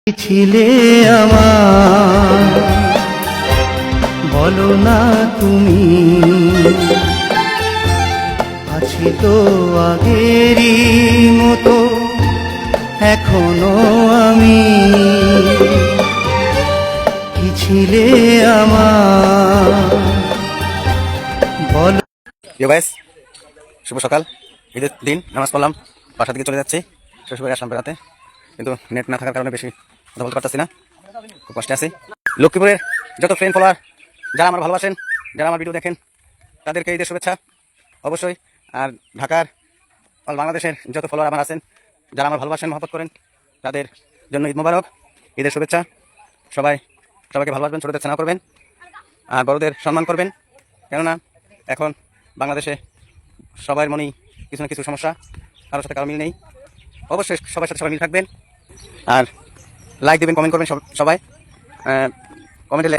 ছিলে আমার বলো না তুমি, আছি তো আগেরই মতো এখনো আমি। কি ছিলে আমার বলো। গাইস, শুভ সকাল। ঈদের দিন নামাজ পড়লাম, বাসা থেকে চলে যাচ্ছি। শ্বশুরবাড়ি আসলাম বেড়াতে, কিন্তু নেট না থাকার কারণে বেশি কথা বলতে পারতেছি না, খুব কষ্টে আছি। লক্ষ্মীপুরের যত ফ্রেন্ড ফলোয়ার যারা আমার ভালোবাসেন, যারা আমার ভিডিও দেখেন, তাদেরকে ঈদের শুভেচ্ছা অবশ্যই। আর ঢাকার অল বাংলাদেশের যত ফলোয়ার আমার আছেন, যারা আমার ভালোবাসেন, মহব্বত করেন, তাদের জন্য ঈদ মোবারক, ঈদের শুভেচ্ছা। সবাইকে ভালোবাসবেন, ছোটদের স্নেহ করবেন আর বড়দের সম্মান করবেন। কেননা এখন বাংলাদেশে সবার মনেই কিছু না কিছু সমস্যা, কারোর সাথে কারো মিল নেই। অবশ্যই সবার সাথে সবাই মিল থাকবেন আর লাইক দেবেন, কমেন্ট করবেন। সবাই কমেন্টে